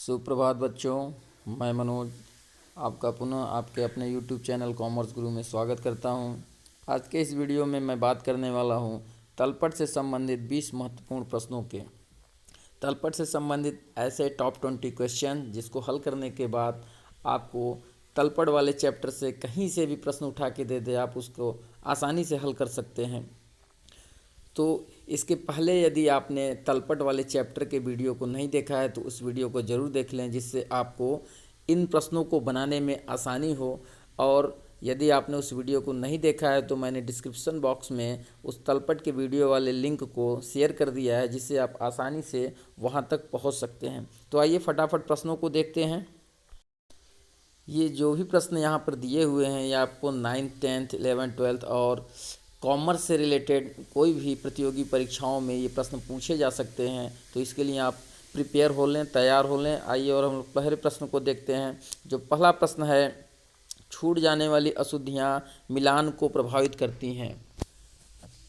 सुप्रभात बच्चों, मैं मनोज आपका पुनः आपके अपने YouTube चैनल कॉमर्स गुरु में स्वागत करता हूं। आज के इस वीडियो में मैं बात करने वाला हूं तलपट से संबंधित 20 महत्वपूर्ण प्रश्नों के। तलपट से संबंधित ऐसे टॉप 20 क्वेश्चन जिसको हल करने के बाद आपको तलपट वाले चैप्टर से कहीं से भी प्रश्न उठा के दे दे, आप उसको आसानी से हल कर सकते हैं। तो इसके पहले यदि आपने तलपट वाले चैप्टर के वीडियो को नहीं देखा है तो उस वीडियो को ज़रूर देख लें, जिससे आपको इन प्रश्नों को बनाने में आसानी हो। और यदि आपने उस वीडियो को नहीं देखा है तो मैंने डिस्क्रिप्शन बॉक्स में उस तलपट के वीडियो वाले लिंक को शेयर कर दिया है, जिससे आप आसानी से वहां तक पहुंच सकते हैं। तो आइए फटाफट प्रश्नों को देखते हैं। ये जो भी प्रश्न यहाँ पर दिए हुए हैं ये आपको 9th 10th 11th 12th और कॉमर्स से रिलेटेड कोई भी प्रतियोगी परीक्षाओं में ये प्रश्न पूछे जा सकते हैं। तो इसके लिए आप प्रिपेयर हो लें, तैयार हो लें। आइए और हम लोग पहले प्रश्न को देखते हैं। जो पहला प्रश्न है, छूट जाने वाली अशुद्धियाँ मिलान को प्रभावित करती हैं।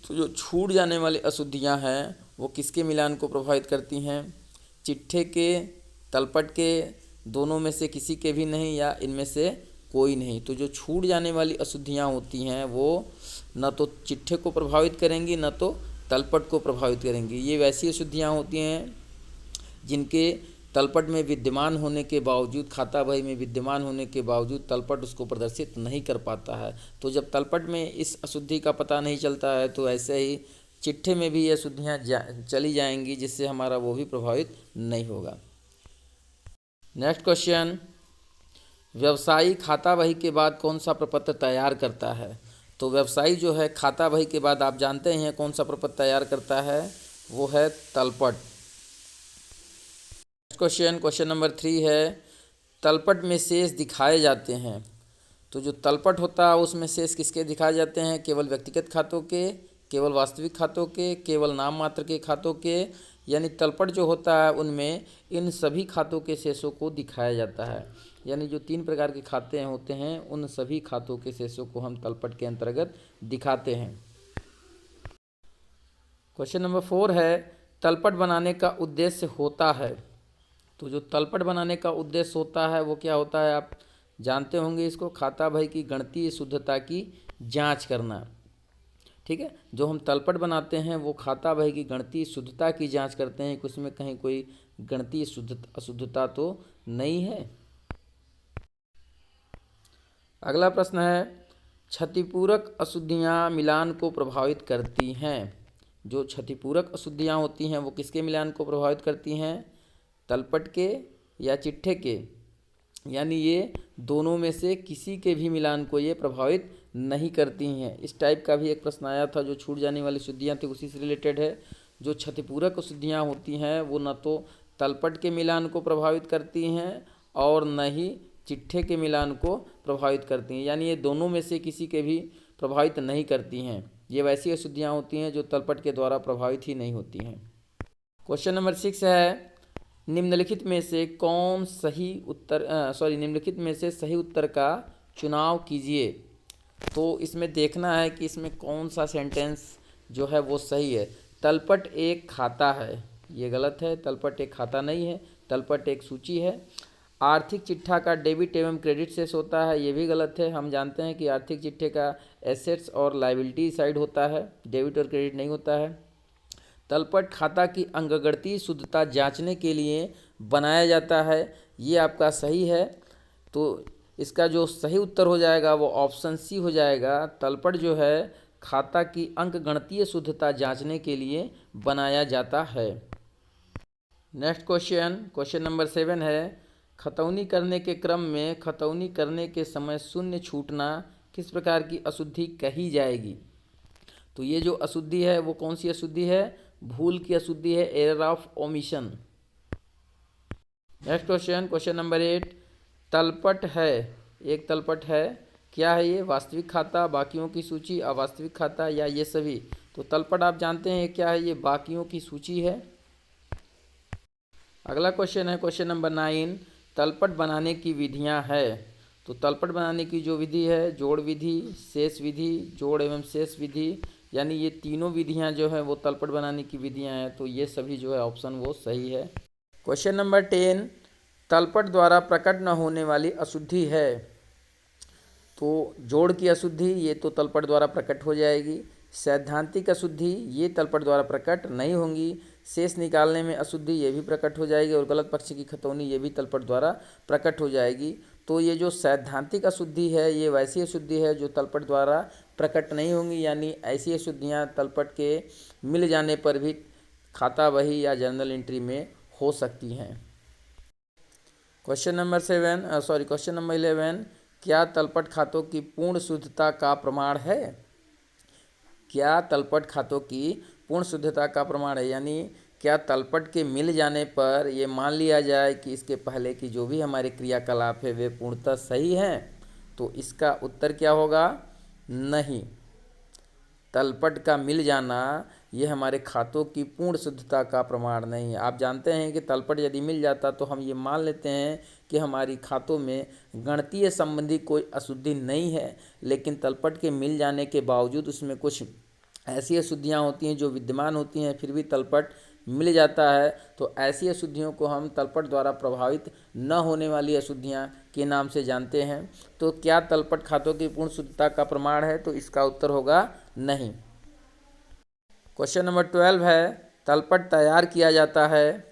तो जो छूट जाने वाली अशुद्धियाँ हैं वो किसके मिलान को प्रभावित करती हैं? चिट्ठे के, तलपट के, दोनों में से किसी के भी नहीं, या इनमें से कोई नहीं। तो जो छूट जाने वाली अशुद्धियाँ होती हैं वो न तो चिट्ठे को प्रभावित करेंगी न तो तलपट को प्रभावित करेंगी। ये वैसी अशुद्धियाँ होती हैं जिनके तलपट में विद्यमान होने के बावजूद, खाता बही में विद्यमान होने के बावजूद तलपट उसको प्रदर्शित नहीं कर पाता है। तो जब तलपट में इस अशुद्धि का पता नहीं चलता है तो ऐसे ही चिट्ठे में भी ये अशुद्धियाँ चली जाएंगी, जिससे हमारा वो भी प्रभावित नहीं होगा। नेक्स्ट क्वेश्चन, व्यवसायी खाता बही के बाद कौन सा प्रपत्र तैयार करता है? तो व्यवसायी जो है खाता बही के बाद आप जानते हैं कौन सा प्रपत्र तैयार करता है, वो है तलपट। क्वेश्चन नंबर 3 है, तलपट में शेष दिखाए जाते हैं। तो जो तलपट होता है उसमें शेष किसके दिखाए जाते हैं? केवल व्यक्तिगत खातों के, केवल वास्तविक खातों के, केवल नाम मात्र के खातों के। यानी तलपट जो होता है उनमें इन सभी खातों के शेषों को दिखाया जाता है। यानी जो 3 प्रकार के खाते होते हैं उन सभी खातों के शेषों को हम तलपट के अंतर्गत दिखाते हैं। क्वेश्चन नंबर 4 है, तलपट बनाने का उद्देश्य होता है। तो जो तलपट बनाने का उद्देश्य होता है वो क्या होता है? आप जानते होंगे इसको, खाता बही की गणितीय शुद्धता की जांच करना। ठीक है, जो हम तलपट बनाते हैं वो खाता बही की गणितीय शुद्धता की जांच करते हैं कि उसमें कहीं कोई गणितीय अशुद्धता तो नहीं है। अगला प्रश्न है, क्षतिपूरक अशुद्धियाँ मिलान को प्रभावित करती हैं। जो क्षतिपूरक अशुद्धियाँ होती हैं वो किसके मिलान को प्रभावित करती हैं? तलपट के या चिट्ठे के? यानी ये दोनों में से किसी के भी मिलान को ये प्रभावित नहीं करती हैं। इस टाइप का भी एक प्रश्न आया था जो छूट जाने वाली शुद्धियाँ थी, उसी से रिलेटेड है। जो क्षतिपूरक शुद्धियाँ होती हैं वो न तो तलपट के मिलान को प्रभावित करती हैं और न ही चिट्ठे के मिलान को प्रभावित करती हैं। यानी ये दोनों में से किसी के भी प्रभावित नहीं करती हैं। ये वैसी अशुद्धियाँ होती हैं जो तलपट के द्वारा प्रभावित ही नहीं होती हैं। क्वेश्चन नंबर 6 है, निम्नलिखित में से सही उत्तर का चुनाव कीजिए। तो इसमें देखना है कि इसमें कौन सा सेंटेंस जो है वो सही है। तलपट एक खाता है, ये गलत है। तलपट एक खाता नहीं है, तलपट एक सूची है। आर्थिक चिट्ठा का डेबिट एवं क्रेडिट शेष होता है, ये भी गलत है। हम जानते हैं कि आर्थिक चिट्ठे का एसेट्स और लायबिलिटी साइड होता है, डेबिट और क्रेडिट नहीं होता है। तलपट खाता की अंकगणितीय शुद्धता जांचने के लिए बनाया जाता है, ये आपका सही है। तो इसका जो सही उत्तर हो जाएगा वो ऑप्शन सी हो जाएगा। तलपट जो है खाता की अंकगणितीय शुद्धता जांचने के लिए बनाया जाता है। नेक्स्ट क्वेश्चन नंबर 7 है, खतौनी करने के क्रम में खतौनी करने के समय शून्य छूटना किस प्रकार की अशुद्धि कही जाएगी? तो ये जो अशुद्धि है वो कौन सी अशुद्धि है? भूल की अशुद्धि है, error of omission. Next question number 8, तलपट है, एक तलपट है, क्या है ये? वास्तविक खाता, बाकियों की सूची, अवास्तविक खाता या ये सभी? तो तलपट आप जानते हैं क्या है, ये बाकियों की सूची है। अगला क्वेश्चन है क्वेश्चन नंबर 9, तलपट बनाने की विधियां है। तो तलपट बनाने की जो विधि है, जोड़ विधि, शेष विधि, जोड़ एवं शेष विधि, यानी ये तीनों विधियां जो है वो तलपट बनाने की विधियां हैं। तो ये सभी जो है ऑप्शन वो सही है। क्वेश्चन नंबर 10, तलपट द्वारा प्रकट न होने वाली अशुद्धि है। तो जोड़ की अशुद्धि ये तो तलपट द्वारा प्रकट हो जाएगी। सैद्धांतिक अशुद्धि ये तलपट द्वारा प्रकट नहीं होंगी। शेष निकालने में अशुद्धि ये भी प्रकट हो जाएगी और गलत पक्ष की खतौनी ये भी तलपट द्वारा प्रकट हो जाएगी। तो ये जो सैद्धांतिक अशुद्धि है ये वैसी अशुद्धि है जो तलपट द्वारा प्रकट नहीं होंगी, यानी ऐसी अशुद्धियाँ तलपट के मिल जाने पर भी खाता बही या जर्नल एंट्री में हो सकती हैं। क्वेश्चन नंबर 11, क्या तलपट खातों की पूर्ण शुद्धता का प्रमाण है? क्या तलपट खातों की पूर्ण शुद्धता का प्रमाण है, यानी क्या तलपट के मिल जाने पर ये मान लिया जाए कि इसके पहले की जो भी हमारे क्रियाकलाप है वे पूर्णतः सही हैं? तो इसका उत्तर क्या होगा? नहीं। तलपट का मिल जाना ये हमारे खातों की पूर्ण शुद्धता का प्रमाण नहीं है। आप जानते हैं कि तलपट यदि मिल जाता तो हम ये मान लेते हैं कि हमारी खातों में गणितीय संबंधी कोई अशुद्धि नहीं है, लेकिन तलपट के मिल जाने के बावजूद उसमें कुछ ऐसी अशुद्धियाँ होती हैं जो विद्यमान होती हैं, फिर भी तलपट मिल जाता है। तो ऐसी अशुद्धियों को हम तलपट द्वारा प्रभावित न होने वाली अशुद्धियाँ के नाम से जानते हैं। तो क्या तलपट खातों की पूर्ण शुद्धता का प्रमाण है? तो इसका उत्तर होगा नहीं। क्वेश्चन नंबर 12 है, तलपट तैयार किया जाता है।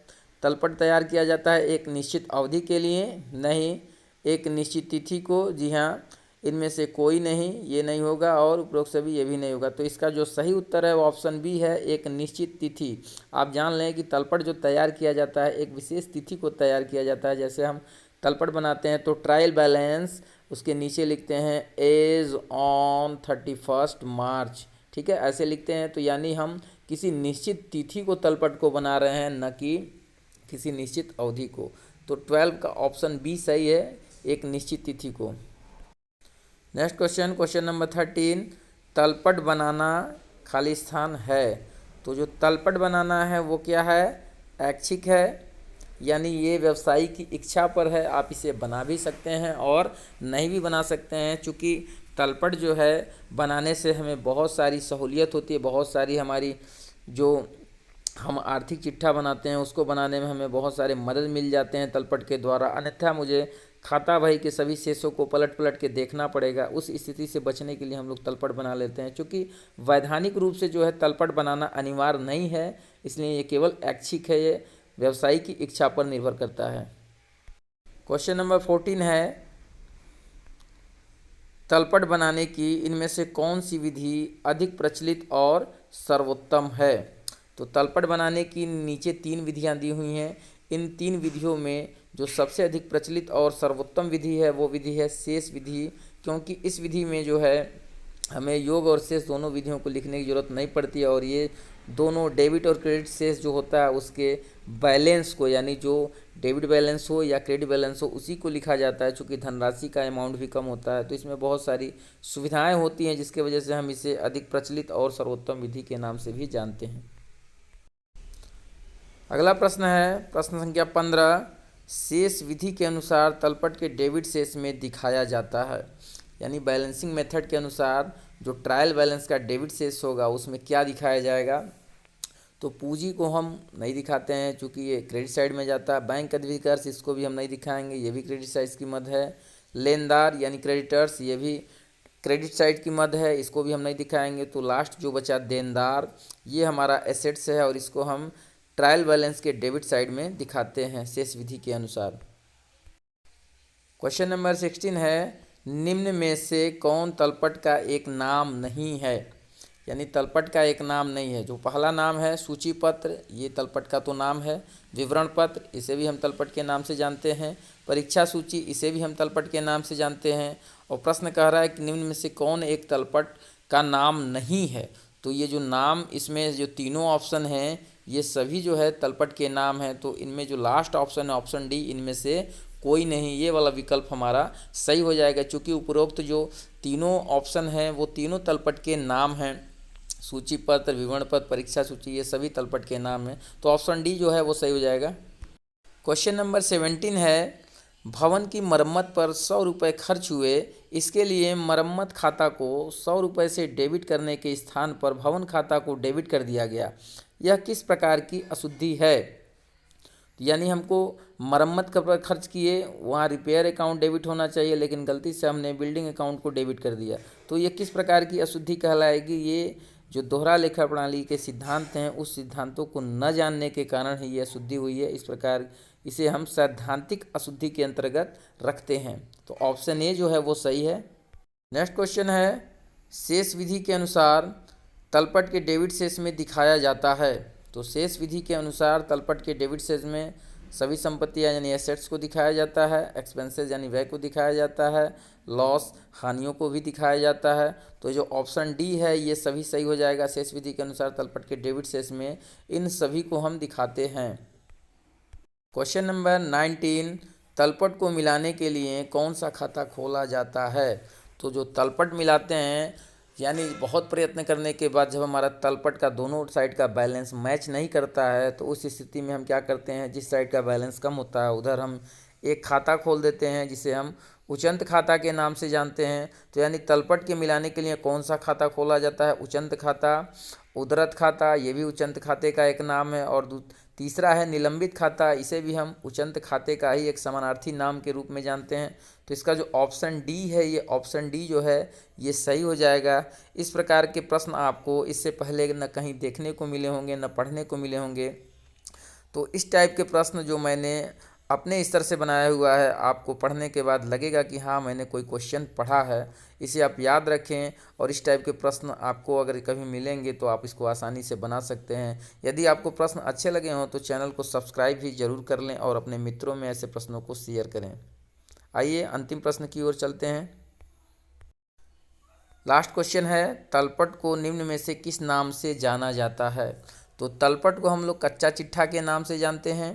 तलपट तैयार किया जाता है एक निश्चित अवधि के लिए? नहीं। एक निश्चित तिथि को? जी हाँ। इनमें से कोई नहीं, ये नहीं होगा, और उपरोक्त सभी ये भी नहीं होगा। तो इसका जो सही उत्तर है वो ऑप्शन बी है, एक निश्चित तिथि। आप जान लें कि तलपट जो तैयार किया जाता है एक विशेष तिथि को तैयार किया जाता है। जैसे हम तलपट बनाते हैं तो ट्रायल बैलेंस उसके नीचे लिखते हैं एज ऑन 31 मार्च, ठीक है, ऐसे लिखते हैं। तो यानी हम किसी निश्चित तिथि को तलपट को बना रहे हैं, न कि किसी निश्चित अवधि को। तो 12 का ऑप्शन बी सही है, एक निश्चित तिथि को। नेक्स्ट क्वेश्चन नंबर 13, तलपट बनाना खाली स्थान है। तो जो तलपट बनाना है वो क्या है? ऐच्छिक है, यानी ये व्यवसायी की इच्छा पर है। आप इसे बना भी सकते हैं और नहीं भी बना सकते हैं। चूँकि तलपट जो है बनाने से हमें बहुत सारी सहूलियत होती है, बहुत सारी हमारी जो हम आर्थिक चिट्ठा बनाते हैं उसको बनाने में हमें बहुत सारे मदद मिल जाते हैं तलपट के द्वारा। अन्यथा मुझे खाता बही के सभी शेषों को पलट पलट के देखना पड़ेगा। उस स्थिति से बचने के लिए हम लोग तलपट बना लेते हैं। क्योंकि वैधानिक रूप से जो है तलपट बनाना अनिवार्य नहीं है, इसलिए ये केवल ऐच्छिक है, ये व्यवसायी की इच्छा पर निर्भर करता है। क्वेश्चन नंबर 14 है, तलपट बनाने की इनमें से कौन सी विधि अधिक प्रचलित और सर्वोत्तम है? तो तलपट बनाने की नीचे 3 विधियां दी हुई हैं। इन 3 विधियों में जो सबसे अधिक प्रचलित और सर्वोत्तम विधि है वो विधि है शेष विधि। क्योंकि इस विधि में जो है हमें योग और शेष दोनों विधियों को लिखने की ज़रूरत नहीं पड़ती है, और ये दोनों डेबिट और क्रेडिट शेष जो होता है उसके बैलेंस को, यानी जो डेबिट बैलेंस हो या क्रेडिट बैलेंस हो उसी को लिखा जाता है। चूँकि धनराशि का अमाउंट भी कम होता है तो इसमें बहुत सारी सुविधाएं होती हैं, जिसके वजह से हम इसे अधिक प्रचलित और सर्वोत्तम विधि के नाम से भी जानते हैं। अगला प्रश्न है प्रश्न संख्या 15, शेष विधि के अनुसार तलपट के डेबिट शेष में दिखाया जाता है। यानी बैलेंसिंग मेथड के अनुसार जो ट्रायल बैलेंस का डेबिट शेष होगा उसमें क्या दिखाया जाएगा? तो पूंजी को हम नहीं दिखाते हैं चूँकि ये क्रेडिट साइड में जाता है। बैंक अधिविकर्ष इसको भी हम नहीं दिखाएंगे, ये भी क्रेडिट साइड की मद है। लेनदार यानी क्रेडिटर्स ये भी क्रेडिट साइड की मद है, इसको भी हम नहीं दिखाएंगे। तो लास्ट जो बचा देनदार, ये हमारा एसेट्स है और इसको हम ट्रायल बैलेंस के डेबिट साइड में दिखाते हैं शेष विधि के अनुसार। क्वेश्चन नंबर 16 है, निम्न में से कौन तलपट का एक नाम नहीं है? यानी तलपट का एक नाम नहीं है। जो पहला नाम है सूची पत्र, ये तलपट का तो नाम है। विवरण पत्र, इसे भी हम तलपट के नाम से जानते हैं। परीक्षा सूची, इसे भी हम तलपट के नाम से जानते हैं। और प्रश्न कह रहा है कि निम्न में से कौन एक तलपट का नाम नहीं है? तो ये जो नाम इसमें जो तीनों ऑप्शन हैं ये सभी जो है तलपट के नाम हैं। तो इनमें जो लास्ट ऑप्शन है ऑप्शन डी, इनमें से कोई नहीं, ये वाला विकल्प हमारा सही हो जाएगा। क्योंकि उपरोक्त जो तीनों ऑप्शन हैं वो तीनों तलपट के नाम हैं। सूची पत्र, विवरण पत्र, परीक्षा सूची, ये सभी तलपट के नाम हैं। तो ऑप्शन डी जो है वो सही हो जाएगा। क्वेश्चन नंबर 17 है, भवन की मरम्मत पर 100 रुपये खर्च हुए, इसके लिए मरम्मत खाता को 100 रुपये से डेबिट करने के स्थान पर भवन खाता को डेबिट कर दिया गया, यह किस प्रकार की अशुद्धि है? यानी हमको मरम्मत का खर्च किए, वहाँ रिपेयर अकाउंट डेबिट होना चाहिए, लेकिन गलती से हमने बिल्डिंग अकाउंट को डेबिट कर दिया। तो ये किस प्रकार की अशुद्धि कहलाएगी? ये जो दोहरा लेखा प्रणाली के सिद्धांत हैं, उस सिद्धांतों को न जानने के कारण ही ये अशुद्धि हुई है। इस प्रकार इसे हम सैद्धांतिक अशुद्धि के अंतर्गत रखते हैं। तो ऑप्शन ए जो है वो सही है। नेक्स्ट क्वेश्चन है, शेष विधि के अनुसार तलपट के डेबिट शेष में दिखाया जाता है। तो शेष विधि के अनुसार तलपट के डेबिट शेष में सभी संपत्तियां यानी एसेट्स को दिखाया जाता है, एक्सपेंसेस यानी व्यय को दिखाया जाता है, लॉस हानियों को भी दिखाया जाता है। तो जो ऑप्शन डी है ये सभी सही हो जाएगा। शेष विधि के अनुसार तलपट के डेबिट शेष में इन सभी को हम दिखाते हैं। क्वेश्चन नंबर 19, तलपट को मिलाने के लिए कौन सा खाता खोला जाता है? तो जो तलपट मिलाते हैं यानी बहुत प्रयत्न करने के बाद जब हमारा तलपट का दोनों साइड का बैलेंस मैच नहीं करता है, तो उस स्थिति में हम क्या करते हैं, जिस साइड का बैलेंस कम होता है उधर हम एक खाता खोल देते हैं जिसे हम उचंत खाता के नाम से जानते हैं। तो यानी तलपट के मिलाने के लिए कौन सा खाता खोला जाता है? उचंत खाता, उदरत खाता, ये भी उचंत खाते का एक नाम है। और तीसरा है निलंबित खाता, इसे भी हम उचंत खाते का ही एक समानार्थी नाम के रूप में जानते हैं। तो इसका जो ऑप्शन डी है, ये ऑप्शन डी जो है ये सही हो जाएगा। इस प्रकार के प्रश्न आपको इससे पहले न कहीं देखने को मिले होंगे, न पढ़ने को मिले होंगे। तो इस टाइप के प्रश्न जो मैंने अपने स्तर से बनाया हुआ है, आपको पढ़ने के बाद लगेगा कि हाँ मैंने कोई क्वेश्चन पढ़ा है। इसे आप याद रखें और इस टाइप के प्रश्न आपको अगर कभी मिलेंगे तो आप इसको आसानी से बना सकते हैं। यदि आपको प्रश्न अच्छे लगे हों तो चैनल को सब्सक्राइब भी ज़रूर कर लें और अपने मित्रों में ऐसे प्रश्नों को शेयर करें। आइए अंतिम प्रश्न की ओर चलते हैं। लास्ट क्वेश्चन है, तलपट को निम्न में से किस नाम से जाना जाता है? तो तलपट को हम लोग कच्चा चिट्ठा के नाम से जानते हैं।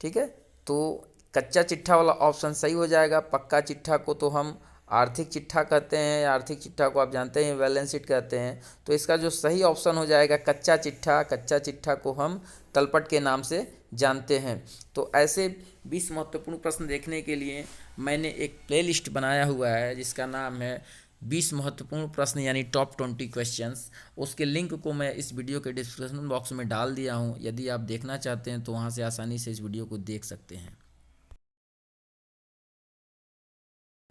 ठीक है, तो कच्चा चिट्ठा वाला ऑप्शन सही हो जाएगा। पक्का चिट्ठा को तो हम आर्थिक चिट्ठा कहते हैं, आर्थिक चिट्ठा को आप जानते हैं बैलेंस शीट कहते हैं। तो इसका जो सही ऑप्शन हो जाएगा कच्चा चिट्ठा। कच्चा चिट्ठा को हम तलपट के नाम से जानते हैं। तो ऐसे 20 महत्वपूर्ण प्रश्न देखने के लिए मैंने एक प्लेलिस्ट बनाया हुआ है जिसका नाम है 20 महत्वपूर्ण प्रश्न यानी टॉप 20 क्वेश्चंस। उसके लिंक को मैं इस वीडियो के डिस्क्रिप्शन बॉक्स में डाल दिया हूँ। यदि आप देखना चाहते हैं तो वहाँ से आसानी से इस वीडियो को देख सकते हैं।